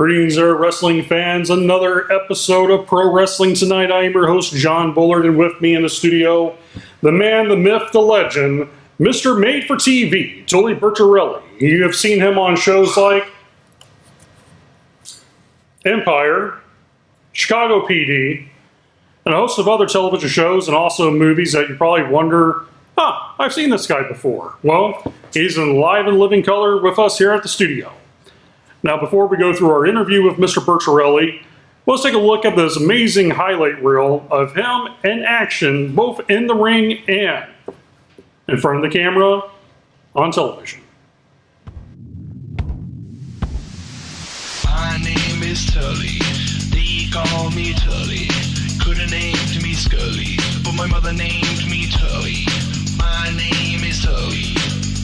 Greetings there, wrestling fans. Another episode of Pro Wrestling Tonight. I am your host, John Bullard, and with me in the studio, the man, the myth, the legend, Mr. Made for TV, Tully Bertorelli. You have seen him on shows like Empire, Chicago PD, and a host of other television shows and also movies that you probably wonder, I've seen this guy before. Well, he's in live and living color with us here at the studio. Now, before we go through our interview with Mr. Bertorelli, let's take a look at this amazing highlight reel of him in action, both in the ring and in front of the camera on television. My name is Tully, they call me Tully. Could've named me Scully, but my mother named me Tully. My name is Tully,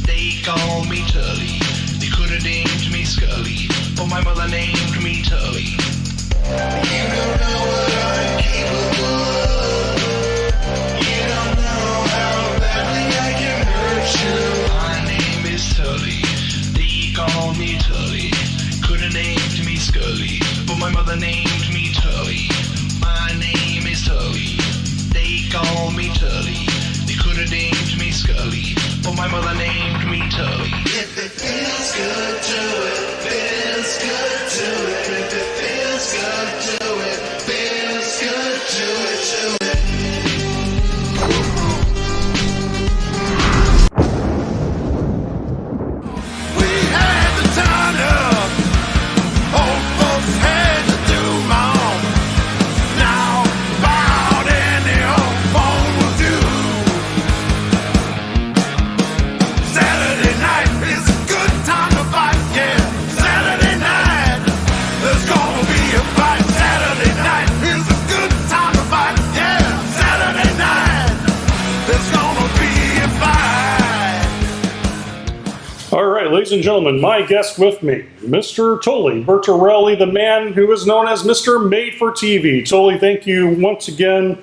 they call me Tully. They could've named me Scully, but my mother named me Tully. You don't know what I'm capable of. You don't know how badly I can hurt you. My name is Tully, they call me Tully. Could've named me Scully, but my mother named me Tully. My name is Tully, they call me Tully. They could've named me Scully, but my mother named me Tully. If it feels good, do it. Feels good, do it. If it feels good, do it. Feels good, do it, do it. We had to turn up. Old folks had to do more. Now, about any old phone will do. Saturday night is a good time to fight, yeah. Saturday night, there's gonna be a fight. Saturday night is a good time to fight, yeah. Saturday night, there's gonna be a fight. All right, ladies and gentlemen, my guest with me, Mr. Tully Bertorelli, the man who is known as Mr. Made for TV. Tully, thank you once again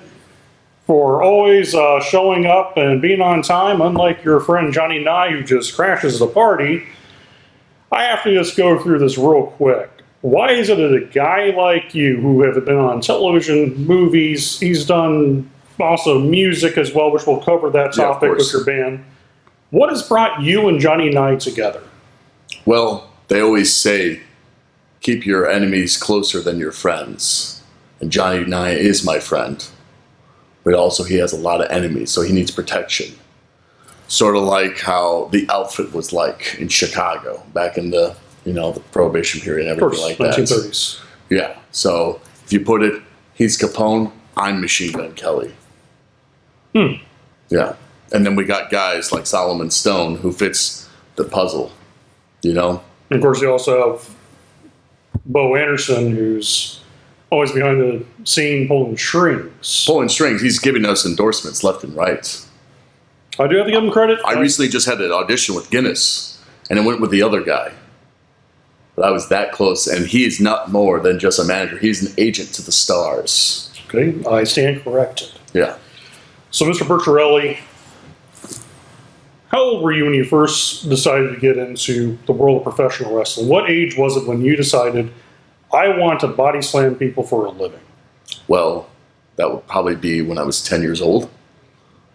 for always showing up and being on time, unlike your friend Johnny Nye, who just crashes the party. I have to just go through this real quick. Why is it that a guy like you, who have been on television, movies, he's done also music as well, which we'll cover that topic with your band, what has brought you and Johnny Nye together? Well, they always say, keep your enemies closer than your friends. And Johnny Nye is my friend. But also he has a lot of enemies, so he needs protection. Sort of like how the outfit was like in Chicago, back in the, the Prohibition period and everything like that. 1930s. Yeah, so if you put it, he's Capone, I'm Machine Gun Kelly. Yeah. And then we got guys like Solomon Stone who fits the puzzle, And of course, you also have Bo Anderson, who's always behind the scene pulling strings. Pulling strings. He's giving us endorsements left and right. I do have to give him credit. I recently just had an audition with Guinness, and it went with the other guy. But I was that close, and he is not more than just a manager. He's an agent to the stars. Okay, I stand corrected. Yeah. So, Mr. Bertorelli, how old were you when you first decided to get into the world of professional wrestling? What age was it when you decided, I want to body slam people for a living? Well, that would probably be when I was 10 years old.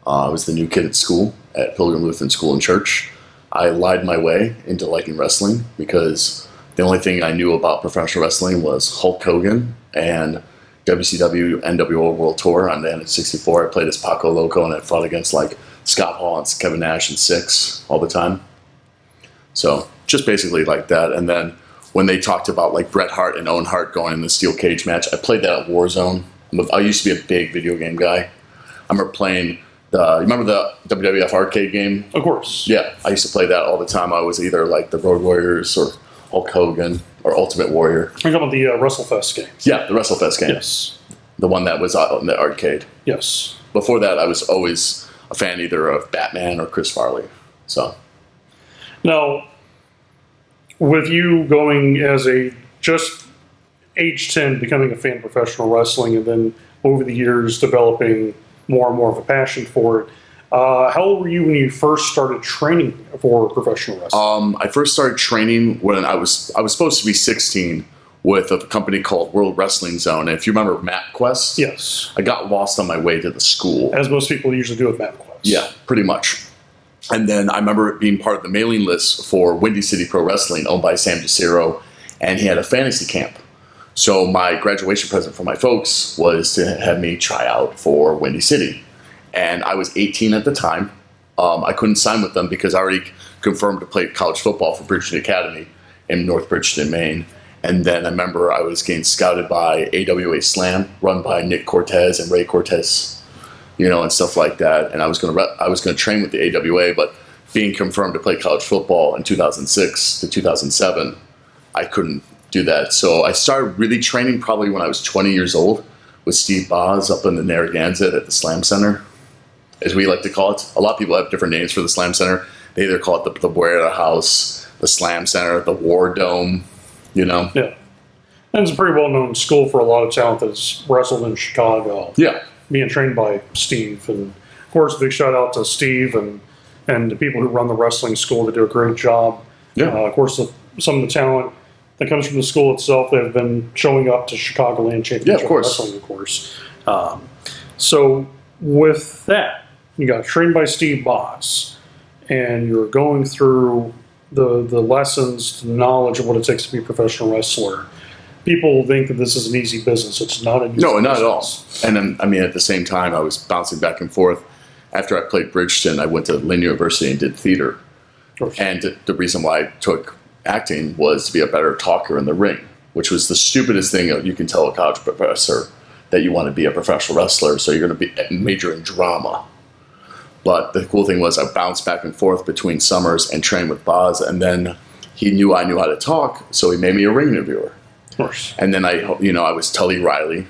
I was the new kid at school, at Pilgrim Lutheran School and Church. I lied my way into liking wrestling because the only thing I knew about professional wrestling was Hulk Hogan and WCW NWO World Tour on the N64. I played as Paco Loco, and I fought against Scott Hall and Kevin Nash and Six all the time. So just basically like that. And then when they talked about Bret Hart and Owen Hart going in the steel cage match, I played that at Warzone. I used to be a big video game guy. I remember playing you remember the WWF arcade game? Of course. Yeah, I used to play that all the time. I was either the Road Warriors or Hulk Hogan or Ultimate Warrior. You're talking about the WrestleFest game. Yeah, the WrestleFest game. Yes. The one that was out in the arcade. Yes. Before that, I was always a fan either of Batman or Chris Farley. So. Now, with you going as just age 10, becoming a fan of professional wrestling, and then over the years developing more and more of a passion for it, how old were you when you first started training for professional wrestling? I first started training when I was supposed to be 16 with a company called World Wrestling Zone. And if you remember MapQuest, Yes. I got lost on my way to the school. As most people usually do with MapQuest. Yeah, pretty much. And then I remember it being part of the mailing list for Windy City Pro Wrestling, owned by Sam DeCiro, and he had a fantasy camp. So my graduation present for my folks was to have me try out for Windy City. And I was 18 at the time. I couldn't sign with them because I already confirmed to play college football for Bridgeton Academy in North Bridgeton, Maine. And then I remember I was getting scouted by AWA Slam, run by Nick Cortez and Ray Cortez, and stuff like that. And I was going to train with the AWA, but being confirmed to play college football in 2006 to 2007, I couldn't do that. So I started really training probably when I was 20 years old with Steve Boz up in the Narragansett at the Slam Center, as we like to call it. A lot of people have different names for the Slam Center. They either call it the Boyetta House, the Slam Center, the War Dome, Yeah. And it's a pretty well-known school for a lot of talent that's wrestled in Chicago. Yeah. Being trained by Steve. And, of course, a big shout-out to Steve and the people who run the wrestling school. They do a great job. Yeah. Of course, some of the talent that comes from the school itself, they've been showing up to Chicagoland Championship Wrestling, of course. So with that, you got trained by Steve Boz, and you're going through the lessons, the knowledge of what it takes to be a professional wrestler. People think that this is an easy business. It's not an easy business. No, not at all. And then, I mean, at the same time, I was bouncing back and forth. After I played Bridgeton, I went to Lynn University and did theater. And the reason why I took acting was to be a better talker in the ring, which was the stupidest thing you can tell a college professor, that you want to be a professional wrestler, so you're going to be major in drama. But the cool thing was I bounced back and forth between summers and trained with Boz, and then he knew I knew how to talk, so he made me a ring interviewer. Of course. And then I was Tully Riley.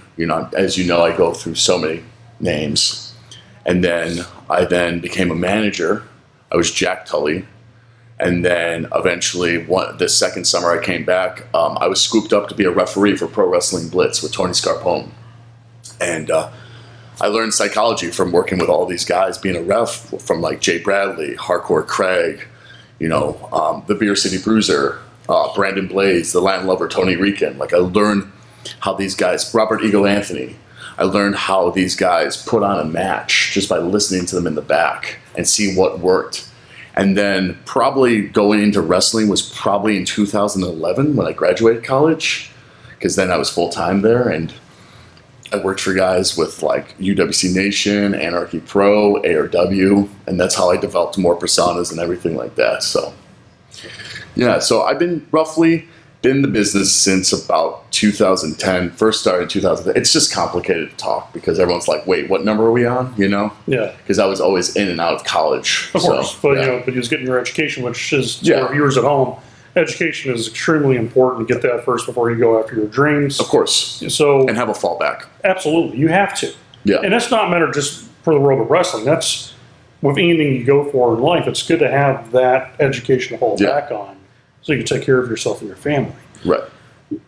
As you know, I go through so many names. And then I became a manager. I was Jack Tully. And then eventually, the second summer I came back, I was scooped up to be a referee for Pro Wrestling Blitz with Tony Scarpone. And I learned psychology from working with all these guys, being a ref, from like Jay Bradley, Hardcore Craig, the Beer City Bruiser, Brandon Blaze, the Land Lover, Tony Rican. Like, I learned how these guys, Robert Eagle Anthony, I learned how these guys put on a match just by listening to them in the back and see what worked. And then probably going into wrestling was probably in 2011 when I graduated college, because then I was full-time there, and I worked for guys with like UWC Nation, Anarchy Pro, ARW, and that's how I developed more personas and everything like that. So, yeah, so I've been roughly in the business since about 2010. First started in 2010. It's just complicated to talk because everyone's like, wait, what number are we on? Yeah. Because I was always in and out of college. Of course. So, but, yeah. But you was getting your education, which is, for our viewers at home, education is extremely important to get that first before you go after your dreams. Of course. So, and have a fallback. Absolutely. You have to. Yeah. And that's not matter just for the world of wrestling. That's with anything you go for in life. It's good to have that education to fall back on so you can take care of yourself and your family. Right.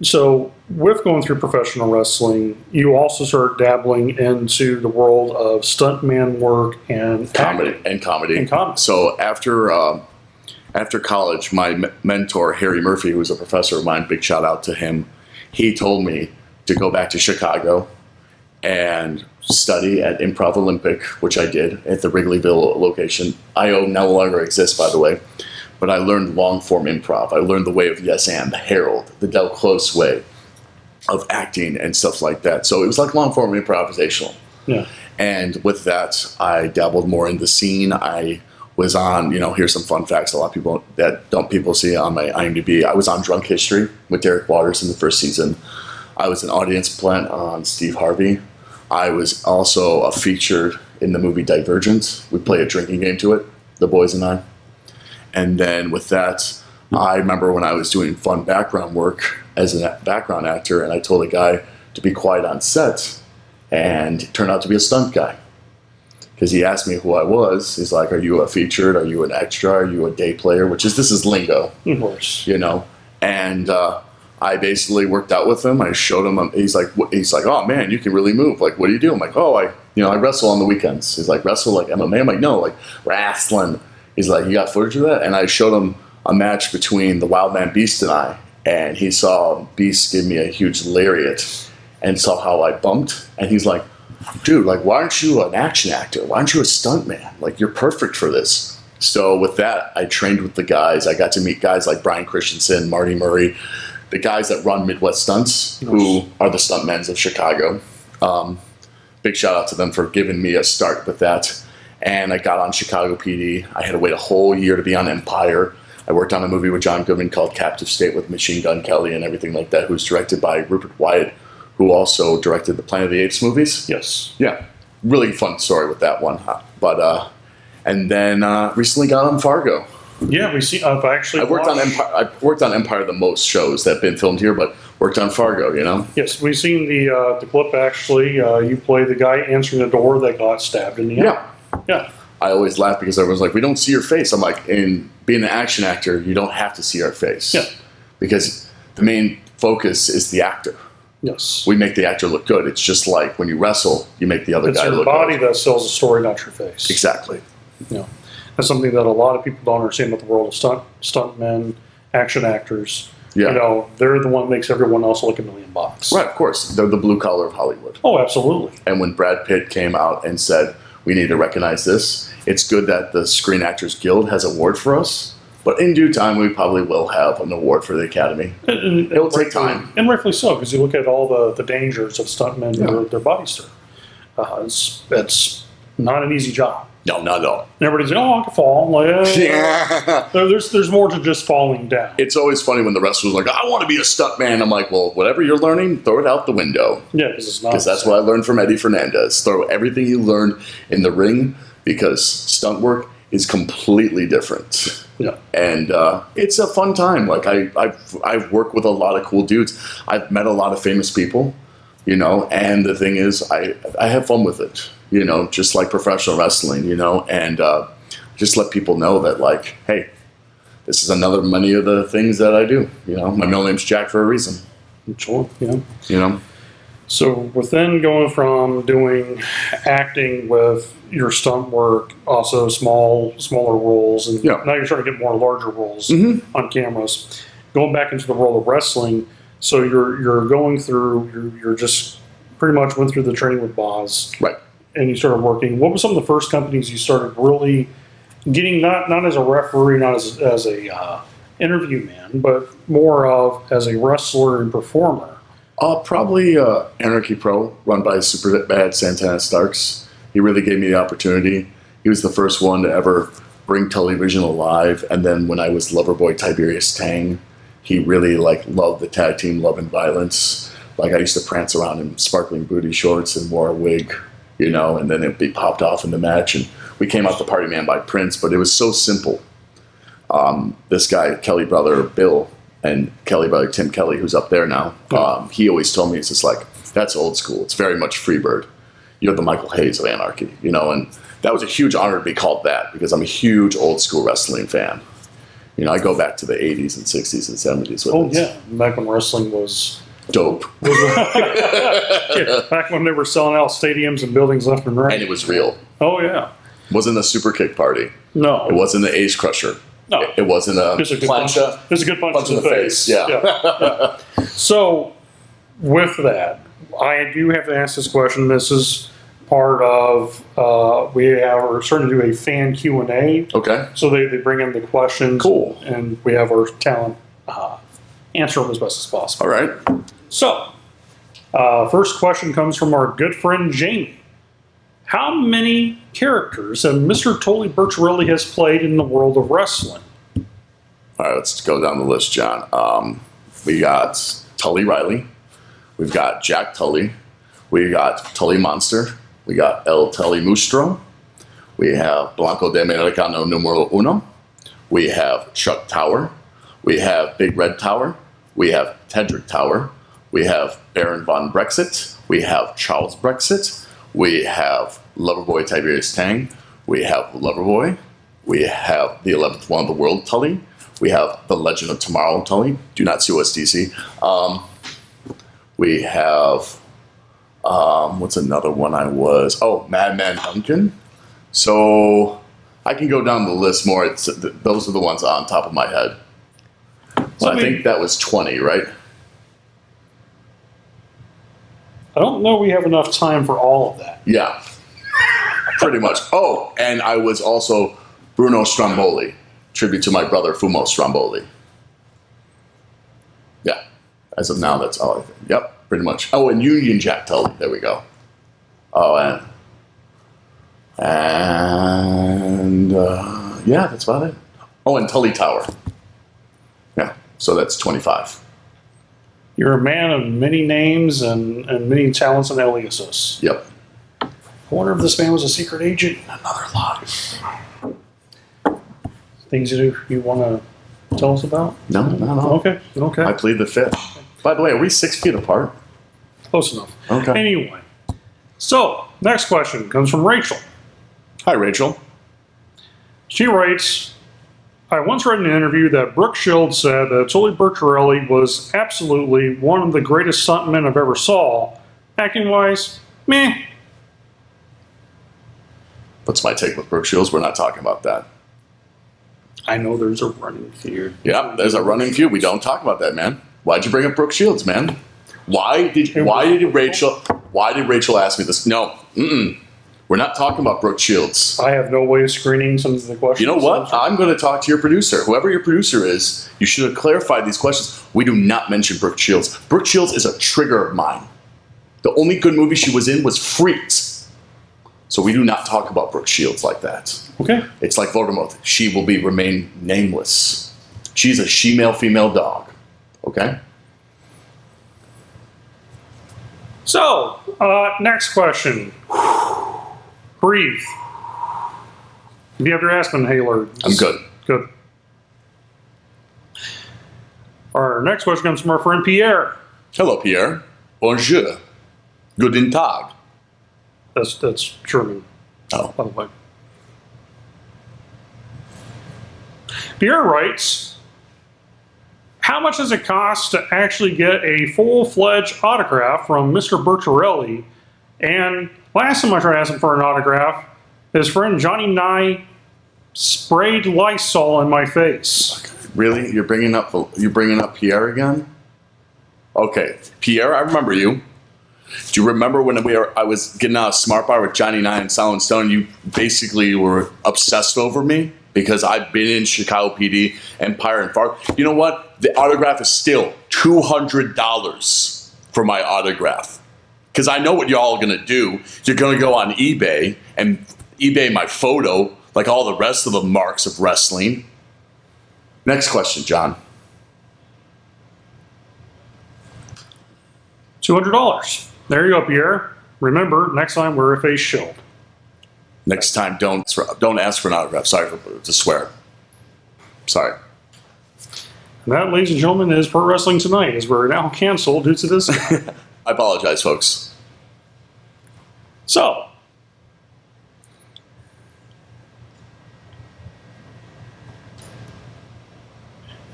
So with going through professional wrestling, you also start dabbling into the world of stuntman work and comedy. So after college, my mentor, Harry Murphy, who was a professor of mine, big shout out to him, he told me to go back to Chicago and study at Improv Olympic, which I did at the Wrigleyville location. IO no longer exists, by the way. But I learned long-form improv. I learned the way of Yes and, the Herald, the Del Close way of acting and stuff like that. So it was like long-form improvisational. Yeah. And with that, I dabbled more in the scene. I was on, here's some fun facts a lot of people people see on my IMDb. I was on Drunk History with Derek Waters in the first season. I was an audience plant on Steve Harvey. I was also a featured in the movie Divergent. We play a drinking game to it, the boys and I. And then with that, I remember when I was doing fun background work as a background actor, and I told a guy to be quiet on set, and it turned out to be a stunt guy. Because he asked me who I was. He's like, are you a featured? Are you an extra? Are you a day player? This is lingo. Of course. And I basically worked out with him. I showed him. He's like, oh man, you can really move. Like, what do you do? I'm like, oh, I wrestle on the weekends. He's like, wrestle like MMA? I'm like, no, like wrestling. He's like, you got footage of that? And I showed him a match between the Wild Man Beast and I. and he saw Beast give me a huge lariat and saw how I bumped, and he's like, dude, like, why aren't you an action actor? Why aren't you a stuntman? Like, you're perfect for this. So with that, I trained with the guys. I got to meet guys like Brian Christensen, Marty Murray, the guys that run Midwest Stunts, who are the stuntmen of Chicago. Big shout out to them for giving me a start with that. And I got on Chicago PD. I had to wait a whole year to be on Empire. I worked on a movie with John Goodman called Captive State with Machine Gun Kelly and everything like that, who's directed by Rupert Wyatt, who also directed the Planet of the Apes movies. Yes. Yeah. Really fun story with that one. But and then recently got on Fargo. Yeah, we see. I've actually I've worked on Empire the most shows that have been filmed here, but worked on Fargo, you know? Yes, we've seen the clip, actually. You play the guy answering the door that got stabbed in the eye. Yeah. I always laugh because everyone's like, we don't see your face. I'm like, in being an action actor, you don't have to see our face. Yeah. Because the main focus is the actor. Yes. We make the actor look good. It's just like when you wrestle, you make the other guy look good. It's your body that sells the story, not your face. Exactly. Yeah. That's something that a lot of people don't understand about the world of stuntmen, action actors. Yeah. You know, they're the one that makes everyone else look $1 million. Right, of course. They're the blue collar of Hollywood. Oh, absolutely. And when Brad Pitt came out and said, we need to recognize this, it's good that the Screen Actors Guild has an award for us. But in due time, we probably will have an award for the Academy. It'll take time. And rightfully so, because you look at all the dangers of stuntmen, their bodies through. It's not an easy job. No, not at all. And everybody's like, oh, I can fall. I'm like, Yeah. There's more to just falling down. It's always funny when the wrestlers are like, I want to be a stuntman. I'm like, well, whatever you're learning, throw it out the window. Yeah, because it's not. Because that's what I learned from Eddie Fernandez. Throw everything you learned in the ring, because stunt work is completely different. Yeah. And it's a fun time. Like, I've worked with a lot of cool dudes. I've met a lot of famous people, you know, and the thing is, I have fun with it, you know, just like professional wrestling, you know, and just let people know that, like, hey, this is another many of the things that I do. You know, my middle name's Jack for a reason. Sure, yeah. You know? So within going from doing acting with your stunt work, also smaller roles, and now you're starting to get more larger roles on cameras, going back into the world of wrestling, so you're going through, you're just pretty much went through the training with Boz. Right. And you started working. What were some of the first companies you started really getting, not as a referee, not as a interview man, but more of as a wrestler and performer? Probably Anarchy Pro, run by Super Bad Santana Starks. He really gave me the opportunity. He was the first one to ever bring television alive. And then when I was Loverboy Tiberius Tang, he really loved the tag team Love and Violence. Like, I used to prance around in sparkling booty shorts and wore a wig, you know, and then it'd be popped off in the match. And we came out the Party Man by Prince, but it was so simple. This guy, Kelly brother Bill, and Kelly brother Tim Kelly, who's up there now, he always told me, it's just like, that's old school. It's very much Freebird. You're the Michael Hayes of Anarchy, you know, and that was a huge honor to be called that, because I'm a huge old school wrestling fan. You know, I go back to the 80s and 60s and 70s with yeah. Back when wrestling was dope. Yeah, back when they were selling out stadiums and buildings left and right. And it was real. Oh, yeah. It wasn't a super kick party. No. It wasn't the Ace Crusher. No. It wasn't a plancha. There's a good punch in the face. Yeah. So, with that, I do have to ask this question. This is part of, we're starting to do a fan Q&A. Okay. So they bring in the questions. Cool. And we have our talent answer them as best as possible. All right. So, first question comes from our good friend Jamie. How many characters have Mr. Tully Bertorelli has played in the world of wrestling? All right, let's go down the list, John. We got Tully Riley. We've got Jack Tully. We got Tully Monster. We got El Tully Mustro. We have Blanco de Americano Numero Uno. We have Chuck Tower. We have Big Red Tower. We have Tedrick Tower. We have Baron von Brexit. We have Charles Brexit. We have Loverboy Tiberius Tang. We have Loverboy. We have the 11th one of the world, Tully. We have the Legend of Tomorrow, Tully. Do not sue us, DC. We have, what's another one Madman Duncan. So I can go down the list more. Those are the ones on top of my head. So I think that was 20, right? I don't know we have enough time for all of that. Yeah, pretty much. Oh, and I was also Bruno Stromboli, tribute to my brother Fumo Stromboli. Yeah, as of now, that's all I think. Yep, pretty much. Oh, and Union Jack Tully. There we go. Oh, and yeah, that's about it. Oh, and Tully Tower. Yeah, so that's 25. You're a man of many names and many talents and aliases. Yep. I wonder if this man was a secret agent in another life. Things you want to tell us about? No. Okay. I plead the fifth. By the way, are we 6 feet apart? Close enough. Okay. Anyway, so next question comes from Rachel. Hi, Rachel. She writes, I once read in an interview that Brooke Shields said that Tully Bertorelli was absolutely one of the greatest stuntmen I've ever saw. Acting-wise, meh. What's my take with Brooke Shields? We're not talking about that. I know there's a running feud. Yeah, there's a running feud. We don't talk about that, man. Why'd you bring up Brooke Shields, man? Why did Rachel ask me this? No, we're not talking about Brooke Shields. I have no way of screening some of the questions. You know what? I'm going to talk to your producer. Whoever your producer is, you should have clarified these questions. We do not mention Brooke Shields. Brooke Shields is a trigger of mine. The only good movie she was in was Freaks. So we do not talk about Brooke Shields like that. Okay. It's like Voldemort. She will remain nameless. She's a she-male-female dog. Okay? So, next question. Breathe. If you have your aspen inhaler. I'm good. Good. Our next question comes from our friend Pierre. Hello, Pierre. Bonjour. Guten Tag. That's German, Oh. by the way. Pierre writes, how much does it cost to actually get a full-fledged autograph from Mr. Bertorelli? And last time I tried to ask him for an autograph, his friend Johnny Nye sprayed Lysol in my face. Really? You're bringing up Pierre again? Okay, Pierre, I remember you. Do you remember when I was getting out of Smart Bar with Johnny Nye and Silent Stone? You basically were obsessed over me because I've been in Chicago PD, Empire, and Far. You know what? The autograph is still $200 for my autograph. Because I know what you're all going to do. You're going to go on eBay and eBay my photo like all the rest of the marks of wrestling. Next question, John. $200. There you go, Pierre. Remember, next time wear a face shield. Next time, don't ask for an autograph. Sorry to swear. Sorry. And that, ladies and gentlemen, is Pro Wrestling Tonight, as we're now canceled due to this. I apologize, folks. So,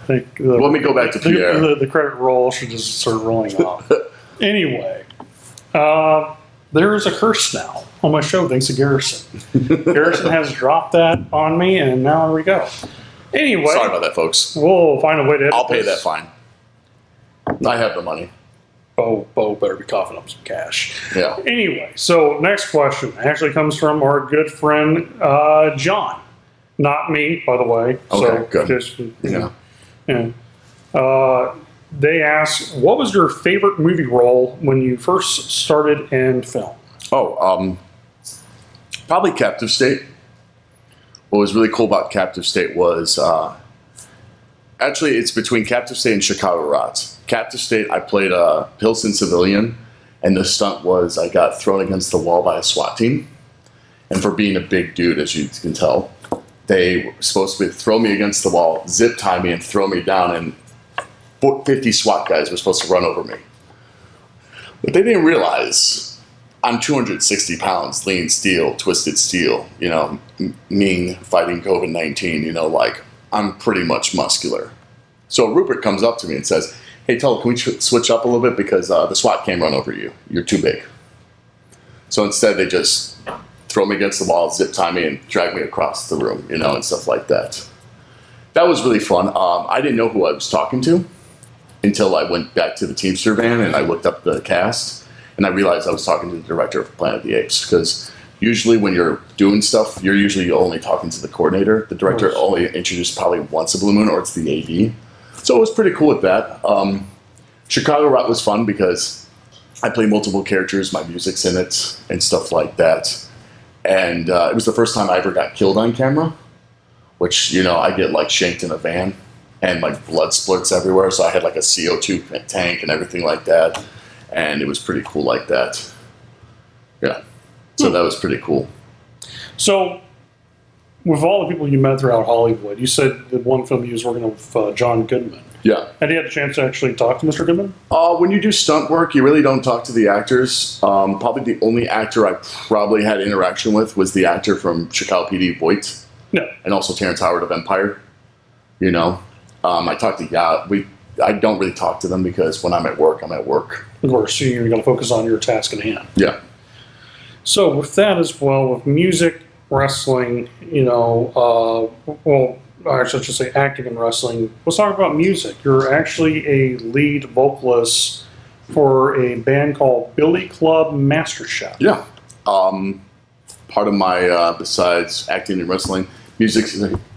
I think Let me go back to Pierre. The credit roll should just start rolling off. Anyway, there is a curse now on my show thanks to Garrison. Garrison has dropped that on me, and now here we go. Anyway, Sorry about that, folks. We'll find a way to edit I'll pay this. that fine. I have the money. Bo better be coughing up some cash. Yeah. Anyway, so next question actually comes from our good friend John. Not me, by the way. Okay, So good. Just, Yeah. yeah. They asked, what was your favorite movie role when you first started in film? Oh, probably Captive State. What was really cool about Captive State was actually it's between Captive State and Chicago Rods. Captive State, I played a Pilsen civilian, and the stunt was I got thrown against the wall by a SWAT team. And for being a big dude, as you can tell, they were supposed to throw me against the wall, zip tie me, and throw me down, and 50 SWAT guys were supposed to run over me. But they didn't realize I'm 260 pounds, lean steel, twisted steel, mean fighting COVID-19, like I'm pretty much muscular. So Rupert comes up to me and says, hey, Tully, can we switch up a little bit because the SWAT came run over you. You're too big. So instead they just throw me against the wall, zip tie me, and drag me across the room, and stuff like that. That was really fun. I didn't know who I was talking to until I went back to the Teamster van and I looked up the cast, and I realized I was talking to the director of Planet of the Apes, because usually when you're doing stuff, you're usually only talking to the coordinator. The director only introduced probably once a Blue Moon, or it's the AD. So it was pretty cool with that. Chicago Rock was fun because I play multiple characters, my music's in it, and stuff like that. And it was the first time I ever got killed on camera, which, you know, I get like shanked in a van and like blood splurts everywhere. So I had like a CO2 tank and everything like that. And it was pretty cool like that. Yeah. So that was pretty cool. So, with all the people you met throughout Hollywood, you said that one film you was working with John Goodman. Yeah. Had you had a chance to actually talk to Mr. Goodman? When you do stunt work, you really don't talk to the actors. Probably the only actor I probably had interaction with was the actor from Chicago PD, Voight. Yeah. And also Terrence Howard of Empire. You know, I talked to I don't really talk to them because when I'm at work, I'm at work. Of course, so you're going to focus on your task at hand. Yeah. So with that as well, with music, wrestling, you know, I should just say acting and wrestling. Let's talk about music. You're actually a lead vocalist for a band called Billy Club Master Chef. Yeah. Part of my, besides acting and wrestling, music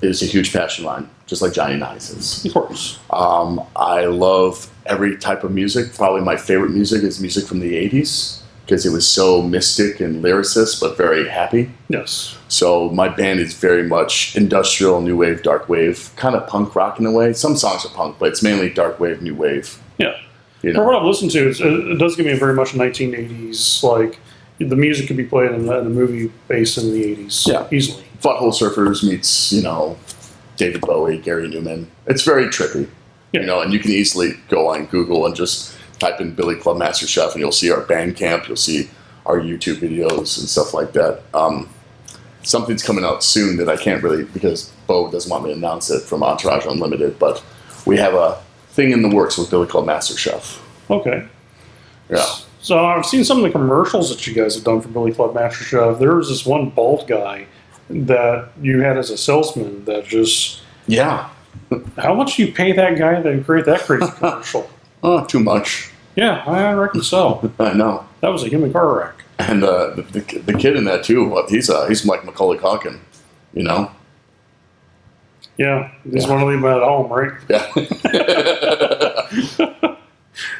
is a huge passion of mine, just like Johnny Nice is. Of course. I love every type of music. Probably my favorite music is music from the 80s. Because it was so mystic and lyricist, but very happy. Yes. So my band is very much industrial, new wave, dark wave, kind of punk rock in a way. Some songs are punk, but it's mainly dark wave, new wave. Yeah. You For know? what I've listened to, it does give me a very much 1980s, like, the music could be played in a movie based in the 80s. Yeah. Easily. Butthole Surfers meets, you know, David Bowie, Gary Newman. It's very trippy. Yeah. You know, and you can easily go on Google and just type in Billy Club Master Chef, and you'll see our Bandcamp, you'll see our YouTube videos and stuff like that. Something's coming out soon that I can't really, because Bo doesn't want me to announce it, from Entourage Unlimited, but we have a thing in the works with Billy Club Master Chef. Okay. Yeah. So I've seen some of the commercials that you guys have done for Billy Club Master Chef. There was this one bald guy that you had as a salesman that just... Yeah. How much do you pay that guy to create that crazy commercial? Too much. Yeah, I reckon so. I know. That was a human car wreck. And the kid in that too, he's like Macaulay Culkin, you know? Yeah, you just want to leave him at home, right? Yeah.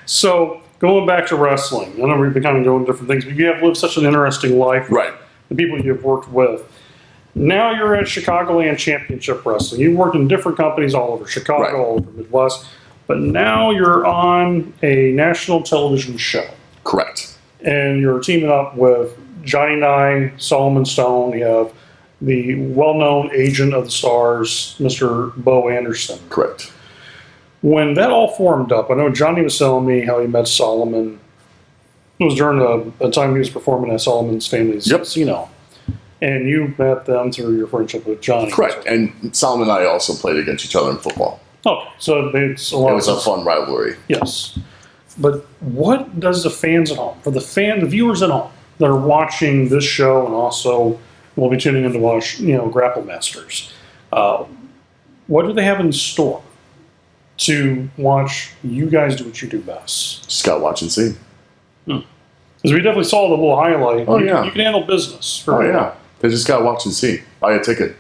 So, going back to wrestling, I know we've been kind of going different things, but you have lived such an interesting life. Right. The people you've worked with. Now you're at Chicagoland Championship Wrestling. You've worked in different companies all over Chicago, Right. all over Midwest, but now you're on a national television show. Correct. And you're teaming up with Johnny Nye, Solomon Stone. You have the well-known agent of the stars, Mr. Bo Anderson. Correct. When that all formed up, I know Johnny was telling me how he met Solomon. It was during a time he was performing at Solomon's family's casino. And you met them through your friendship with Johnny. Correct. And Solomon and I also played against each other in football. Oh, so it's a lot. It was a fun rivalry. Yes. But what does the fans at home, for the viewers at home that are watching this show and also will be tuning in to watch, Grapplemasters, what do they have in store to watch you guys do what you do best? Just gotta watch and see. Because we definitely saw the little highlight. Oh, you, yeah. You can handle business. Oh, yeah. They just gotta watch and see. Buy a ticket.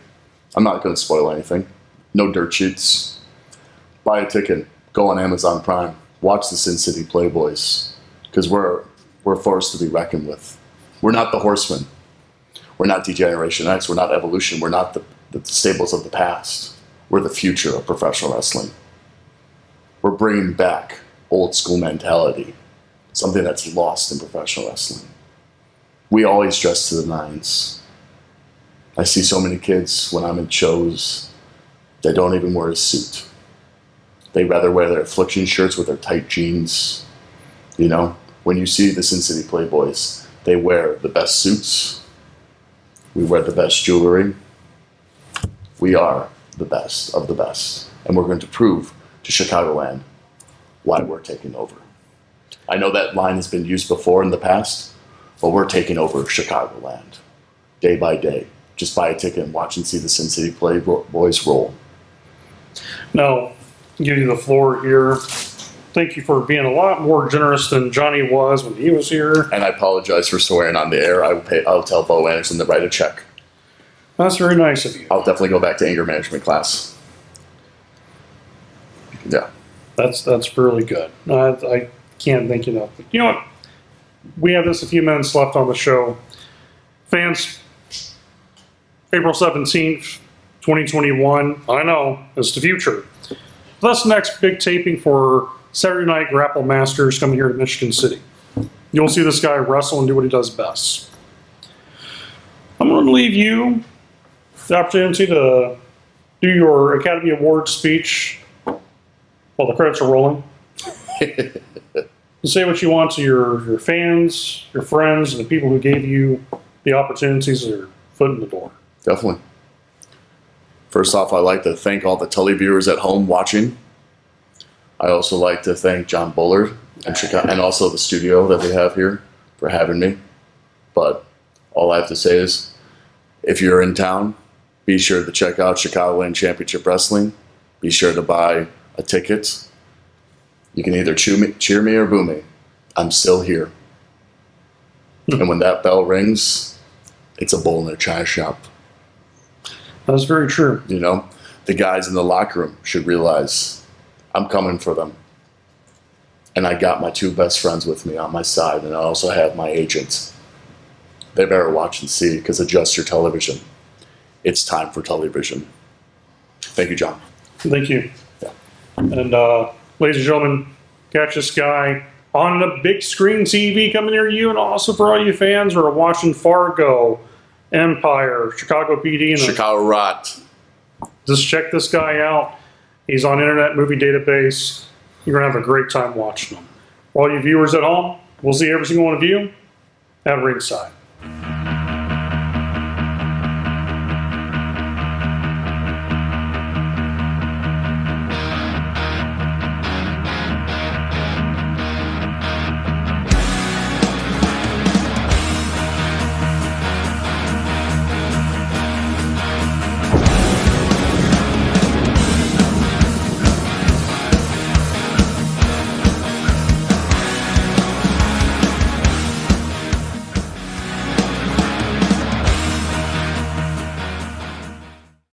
I'm not gonna spoil anything. No dirt sheets. Buy a ticket. Go on Amazon Prime. Watch the Sin City Playboys. Because we're a force to be reckoned with. We're not the Horsemen. We're not Degeneration X. We're not Evolution. We're not the stables of the past. We're the future of professional wrestling. We're bringing back old school mentality. Something that's lost in professional wrestling. We always dress to the nines. I see so many kids when I'm in shows that don't even wear a suit. They rather wear their Affliction shirts with their tight jeans. When you see the Sin City Playboys, they wear the best suits. We wear the best jewelry. We are the best of the best. And we're going to prove to Chicagoland why we're taking over. I know that line has been used before in the past, but we're taking over Chicagoland day by day. Just buy a ticket and watch and see the Sin City Playboys roll. Now, give you the floor here. Thank you for being a lot more generous than Johnny was when he was here. And I apologize for swearing on the air. I'll tell Bo Anderson to write a check. That's very nice of you. I'll definitely go back to anger management class. Yeah. That's really good. I can't thank you enough. You know what? We have this a few minutes left on the show. Fans, April 17th, 2021. I know, it's the future. That's the next big taping for Saturday Night Grapplemasters coming here to Michigan City. You'll see this guy wrestle and do what he does best. I'm going to leave you the opportunity to do your Academy Award speech while the credits are rolling. Say what you want to your fans, your friends, and the people who gave you the opportunities or foot in the door. Definitely. First off, I'd like to thank all the Tully viewers at home watching. I also like to thank John Bullard and Chicago, and also the studio that we have here for having me. But all I have to say is, if you're in town, be sure to check out Chicagoland Championship Wrestling. Be sure to buy a ticket. You can either cheer me or boo me. I'm still here. And when that bell rings, it's a bull in their china shop. That's very true. You know, the guys in the locker room should realize I'm coming for them. And I got my two best friends with me on my side, and I also have my agent. They better watch and see, because adjust your television. It's time for television. Thank you, John. Thank you. Yeah. And ladies and gentlemen, catch this guy on the big screen TV coming near you, and also for all you fans who are watching Fargo, Empire, Chicago PD, and Chicago Rot. just check this guy out. He's on Internet Movie Database. You're going to have a great time watching him. For all you viewers at home, we'll see every single one of you at ringside.